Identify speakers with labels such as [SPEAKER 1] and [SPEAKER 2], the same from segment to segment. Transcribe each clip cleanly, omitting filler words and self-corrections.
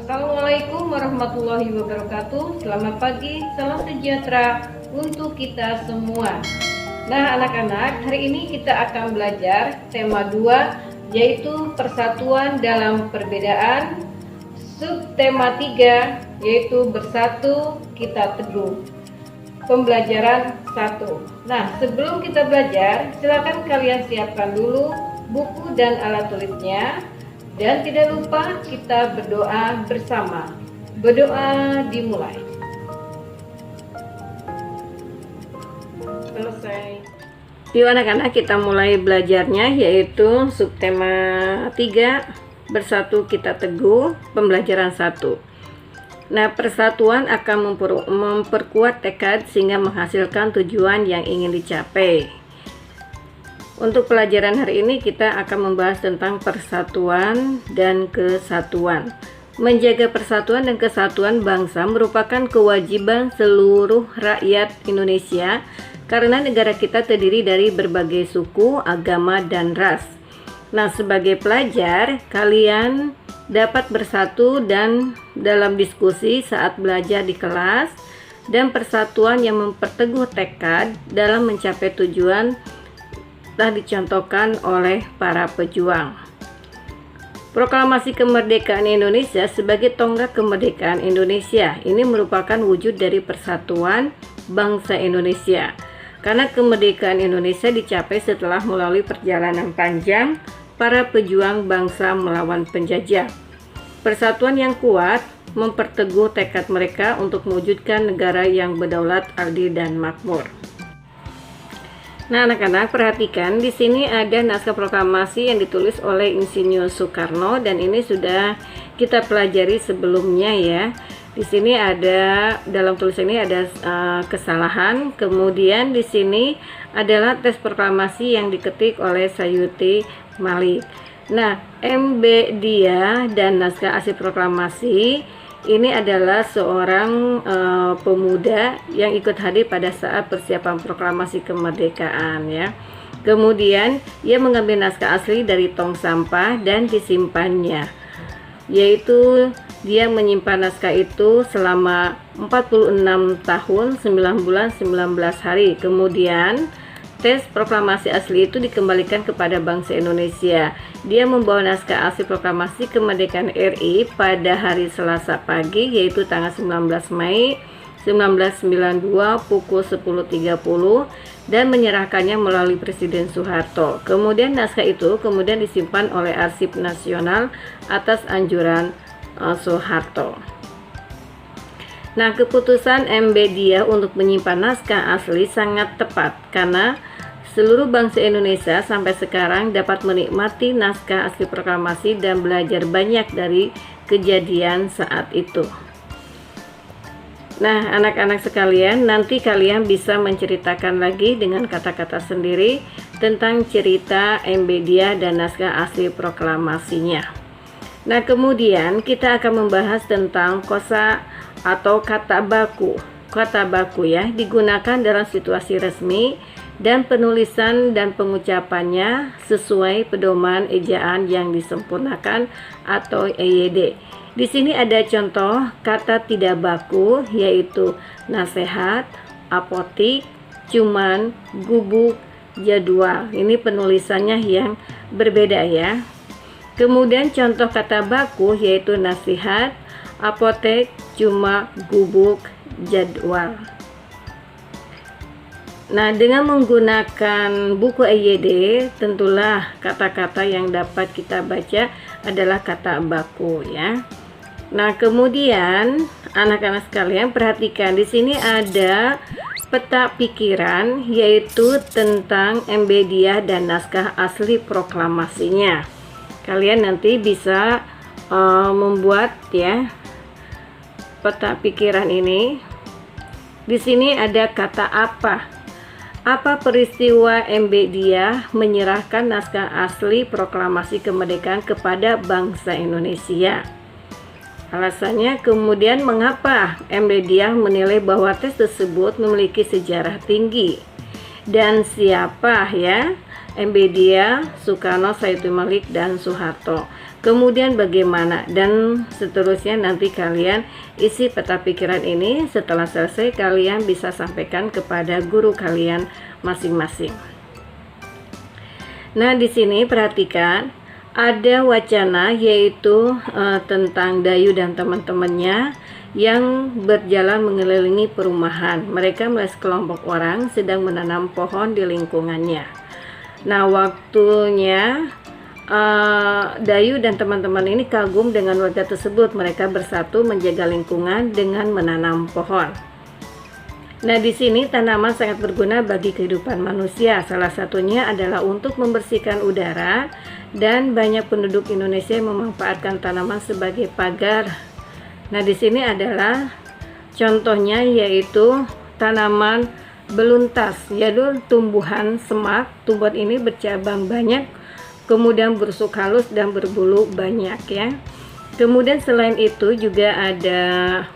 [SPEAKER 1] Assalamualaikum warahmatullahi wabarakatuh. Selamat pagi, salam sejahtera untuk kita semua. Nah anak-anak, hari ini kita akan belajar tema 2, yaitu persatuan dalam perbedaan. Subtema 3, yaitu bersatu kita teguh. Pembelajaran 1. Nah sebelum kita belajar, silakan kalian siapkan dulu buku dan alat tulisnya. Dan tidak lupa kita berdoa bersama. Berdoa dimulai. Selesai. Yuk anak-anak, kita mulai belajarnya, yaitu subtema 3, bersatu kita teguh, pembelajaran 1. Nah, persatuan akan memperkuat tekad sehingga menghasilkan tujuan yang ingin dicapai. Untuk pelajaran hari ini kita akan membahas tentang persatuan dan kesatuan. Menjaga persatuan dan kesatuan bangsa merupakan kewajiban seluruh rakyat Indonesia karena negara kita terdiri dari berbagai suku, agama, dan ras. Nah, sebagai pelajar, kalian dapat bersatu dan dalam diskusi saat belajar di kelas, dan persatuan yang memperteguh tekad dalam mencapai tujuan telah dicontohkan oleh para pejuang. Proklamasi kemerdekaan Indonesia sebagai tonggak kemerdekaan Indonesia ini merupakan wujud dari persatuan bangsa Indonesia. Karena kemerdekaan Indonesia dicapai setelah melalui perjalanan panjang para pejuang bangsa melawan penjajah. Persatuan yang kuat memperteguh tekad mereka untuk mewujudkan negara yang berdaulat, adil, dan makmur. Nah, anak-anak perhatikan, di sini ada naskah proklamasi yang ditulis oleh Insinyur Soekarno dan ini sudah kita pelajari sebelumnya ya. Di sini ada, dalam tulisan ini ada kesalahan. Kemudian di sini adalah teks proklamasi yang diketik oleh Sayuti Malik. Nah, MB Dia dan naskah asli proklamasi ini adalah seorang pemuda yang ikut hadir pada saat persiapan proklamasi kemerdekaan ya. Kemudian ia mengambil naskah asli dari tong sampah dan disimpannya. Yaitu dia menyimpan naskah itu selama 46 tahun, 9 bulan, 19 hari. Kemudian teks proklamasi asli itu dikembalikan kepada bangsa Indonesia. Dia membawa naskah asli proklamasi kemerdekaan RI pada hari Selasa pagi, yaitu tanggal 19 Mei 1992 pukul 10.30 dan menyerahkannya melalui Presiden Soeharto. Kemudian naskah itu kemudian disimpan oleh Arsip Nasional atas anjuran Soeharto. Nah, keputusan MB Dia untuk menyimpan naskah asli sangat tepat karena seluruh bangsa Indonesia sampai sekarang dapat menikmati naskah asli proklamasi dan belajar banyak dari kejadian saat itu. Nah, anak-anak sekalian, nanti kalian bisa menceritakan lagi dengan kata-kata sendiri tentang cerita MB Dia dan naskah asli proklamasinya. Nah, kemudian kita akan membahas tentang kosa atau kata baku. Kata baku ya digunakan dalam situasi resmi dan penulisan dan pengucapannya sesuai pedoman ejaan yang disempurnakan atau EYD. Di sini ada contoh kata tidak baku, yaitu nasihat, apotik, cuman, gubuk, jadwal. Ini penulisannya yang berbeda ya. Kemudian contoh kata baku yaitu nasihat, apotek, cuma, gubuk, jadwal. Nah, dengan menggunakan buku EYD, tentulah kata-kata yang dapat kita baca adalah kata baku ya. Nah, kemudian anak-anak sekalian perhatikan di sini ada peta pikiran yaitu tentang MB Dia dan naskah asli proklamasinya. Kalian nanti bisa membuat ya peta pikiran ini. Di sini ada kata apa? Apa peristiwa MB Dia menyerahkan naskah asli proklamasi kemerdekaan kepada bangsa Indonesia? Alasannya, kemudian mengapa MB Dia menilai bahwa teks tersebut memiliki sejarah tinggi? Dan siapa ya MB Dia, Soekarno, Sayuti Malik, dan Soeharto? kemudian bagaimana, dan seterusnya. Nanti kalian isi peta pikiran ini, setelah selesai kalian bisa sampaikan kepada guru kalian masing-masing. Nah, di sini perhatikan ada wacana, yaitu tentang Dayu dan teman-temannya yang berjalan mengelilingi perumahan. Mereka melihat sekelompok orang sedang menanam pohon di lingkungannya. Nah, waktunya Dayu dan teman-teman ini kagum dengan warga tersebut. Mereka bersatu menjaga lingkungan dengan menanam pohon. Nah, di sini tanaman sangat berguna bagi kehidupan manusia. Salah satunya adalah untuk membersihkan udara, dan banyak penduduk Indonesia yang memanfaatkan tanaman sebagai pagar. Nah, di sini adalah contohnya, yaitu tanaman beluntas, yaitu tumbuhan semak. Tumbuhan ini bercabang banyak, kemudian berusuk halus dan berbulu banyak ya. Kemudian selain itu juga ada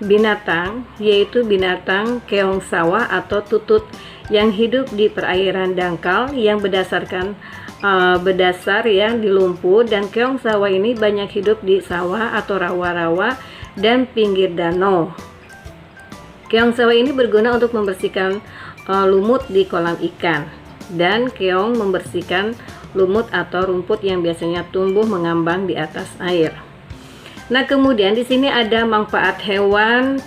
[SPEAKER 1] binatang, yaitu binatang keong sawah atau tutut yang hidup di perairan dangkal yang berdasar ya di lumpur. Dan keong sawah ini banyak hidup di sawah atau rawa-rawa dan pinggir danau. Keong sawah ini berguna untuk membersihkan lumut di kolam ikan, dan keong membersihkan lumut atau rumput yang biasanya tumbuh mengambang di atas air. Nah, kemudian di sini ada manfaat hewan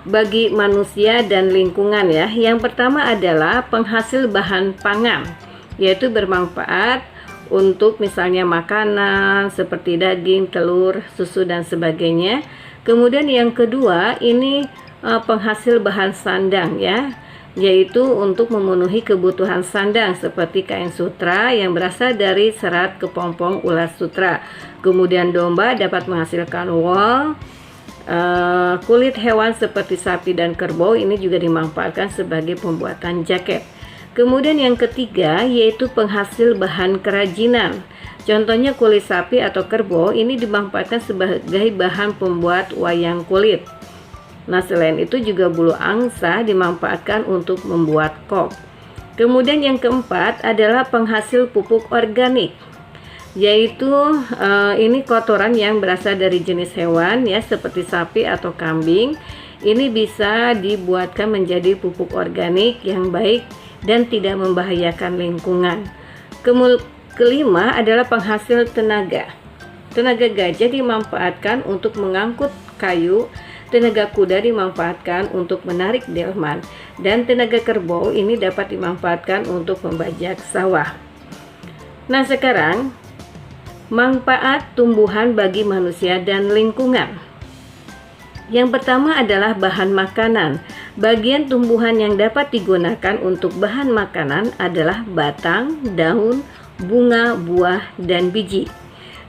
[SPEAKER 1] bagi manusia dan lingkungan ya. Yang pertama adalah penghasil bahan pangan, yaitu bermanfaat untuk misalnya makanan seperti daging, telur, susu dan sebagainya. Kemudian yang kedua ini penghasil bahan sandang ya, yaitu untuk memenuhi kebutuhan sandang seperti kain sutra yang berasal dari serat kepompong ulas sutra. Kemudian domba dapat menghasilkan wol. Kulit hewan seperti sapi dan kerbau ini juga dimanfaatkan sebagai pembuatan jaket. Kemudian yang ketiga yaitu penghasil bahan kerajinan. Contohnya kulit sapi atau kerbau ini dimanfaatkan sebagai bahan pembuat wayang kulit. Nah, selain itu juga bulu angsa dimanfaatkan untuk membuat kop. Kemudian yang keempat adalah penghasil pupuk organik, yaitu ini kotoran yang berasal dari jenis hewan ya, seperti sapi atau kambing. Ini bisa dibuatkan menjadi pupuk organik yang baik dan tidak membahayakan lingkungan. Kelima adalah penghasil tenaga. Tenaga gajah dimanfaatkan untuk mengangkut kayu, tenaga kuda dimanfaatkan untuk menarik delman, dan tenaga kerbau ini dapat dimanfaatkan untuk membajak sawah. Nah, sekarang manfaat tumbuhan bagi manusia dan lingkungan. Yang pertama adalah bahan makanan. Bagian tumbuhan yang dapat digunakan untuk bahan makanan adalah batang, daun, bunga, buah, dan biji.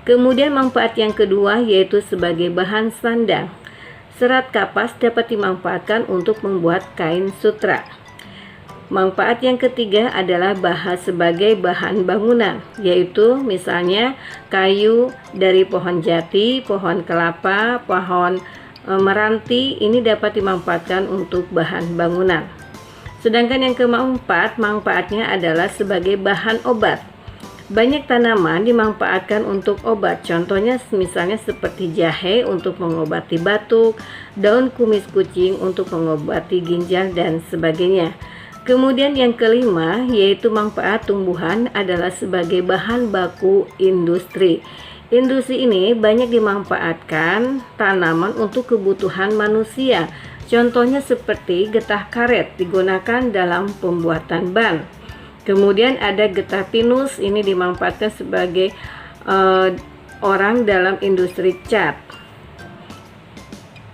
[SPEAKER 1] Kemudian manfaat yang kedua yaitu sebagai bahan sandang. Serat kapas dapat dimanfaatkan untuk membuat kain sutra. Manfaat yang ketiga adalah sebagai bahan bangunan, yaitu misalnya kayu dari pohon jati, pohon kelapa, pohon meranti ini dapat dimanfaatkan untuk bahan bangunan. Sedangkan yang keempat, manfaatnya adalah sebagai bahan obat. Banyak tanaman dimanfaatkan untuk obat, contohnya misalnya seperti jahe untuk mengobati batuk, daun kumis kucing untuk mengobati ginjal dan sebagainya. Kemudian yang kelima yaitu manfaat tumbuhan adalah sebagai bahan baku industri. Industri ini banyak dimanfaatkan tanaman untuk kebutuhan manusia. Contohnya seperti getah karet digunakan dalam pembuatan ban. Kemudian ada getah pinus, ini dimanfaatkan sebagai orang dalam industri cat.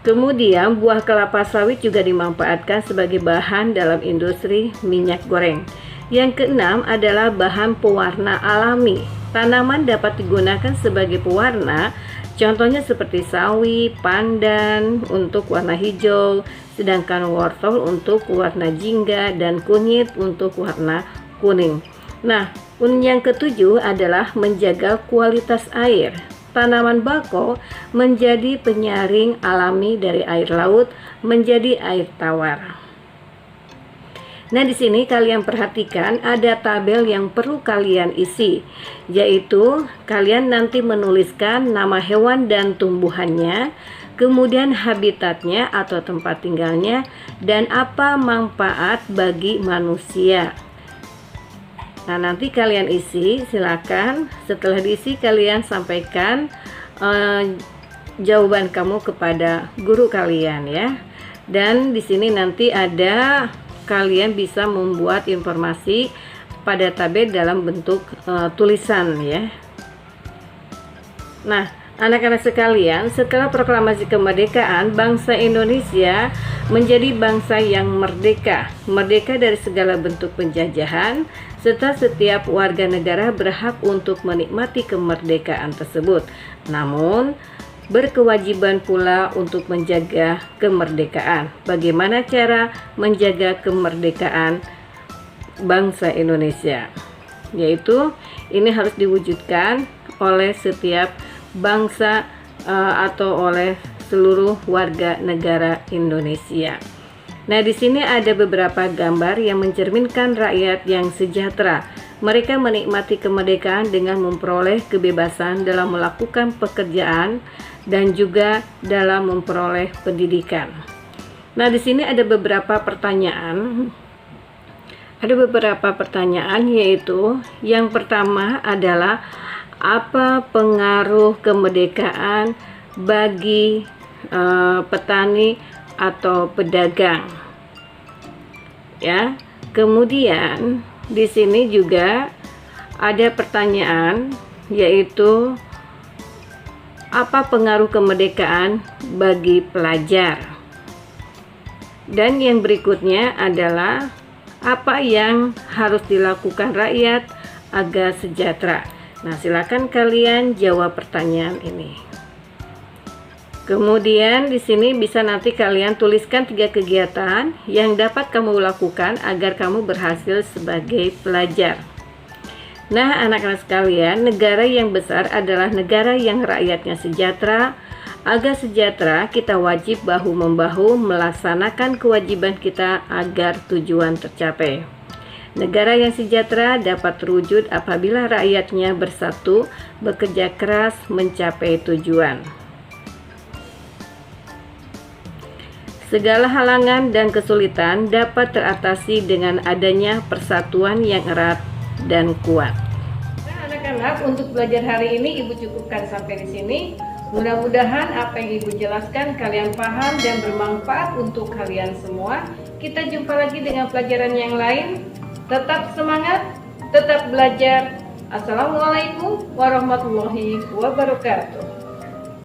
[SPEAKER 1] Kemudian buah kelapa sawit juga dimanfaatkan sebagai bahan dalam industri minyak goreng. Yang keenam adalah bahan pewarna alami. Tanaman dapat digunakan sebagai pewarna, contohnya seperti sawi, pandan untuk warna hijau, sedangkan wortel untuk warna jingga dan kunyit untuk warna kuning. Nah, yang ketujuh adalah menjaga kualitas air. Tanaman bako menjadi penyaring alami dari air laut menjadi air tawar. Nah, di sini kalian perhatikan ada tabel yang perlu kalian isi, yaitu kalian nanti menuliskan nama hewan dan tumbuhannya, kemudian habitatnya atau tempat tinggalnya, dan apa manfaat bagi manusia. Nah, nanti kalian isi, silakan. Setelah diisi kalian sampaikan jawaban kamu kepada guru kalian ya. Dan di sini nanti ada kalian bisa membuat informasi pada tabel dalam bentuk tulisan ya. Nah, anak-anak sekalian, setelah proklamasi kemerdekaan, bangsa Indonesia menjadi bangsa yang merdeka, merdeka dari segala bentuk penjajahan, serta setiap warga negara berhak untuk menikmati kemerdekaan tersebut. Namun, berkewajiban pula untuk menjaga kemerdekaan. Bagaimana cara menjaga kemerdekaan bangsa Indonesia? Yaitu ini harus diwujudkan oleh setiap bangsa atau oleh seluruh warga negara Indonesia. Nah, di sini ada beberapa gambar yang mencerminkan rakyat yang sejahtera. Mereka menikmati kemerdekaan dengan memperoleh kebebasan dalam melakukan pekerjaan dan juga dalam memperoleh pendidikan. Nah, di sini ada beberapa pertanyaan. Ada beberapa pertanyaan, yaitu yang pertama adalah apa pengaruh kemerdekaan bagi petani atau pedagang? Ya. Kemudian di sini juga ada pertanyaan, yaitu apa pengaruh kemerdekaan bagi pelajar? Dan yang berikutnya adalah apa yang harus dilakukan rakyat agar sejahtera? Nah, silakan kalian jawab pertanyaan ini. Kemudian di sini bisa nanti kalian tuliskan 3 kegiatan yang dapat kamu lakukan agar kamu berhasil sebagai pelajar. Nah, anak-anak sekalian, negara yang besar adalah negara yang rakyatnya sejahtera. Agar sejahtera, kita wajib bahu-membahu melaksanakan kewajiban kita agar tujuan tercapai. Negara yang sejahtera dapat terwujud apabila rakyatnya bersatu, bekerja keras mencapai tujuan. Segala halangan dan kesulitan dapat teratasi dengan adanya persatuan yang erat dan kuat. Nah, anak-anak, untuk belajar hari ini Ibu cukupkan sampai di sini. Mudah-mudahan apa yang Ibu jelaskan kalian paham dan bermanfaat untuk kalian semua. Kita jumpa lagi dengan pelajaran yang lain. Tetap semangat, tetap belajar. Assalamualaikum warahmatullahi wabarakatuh.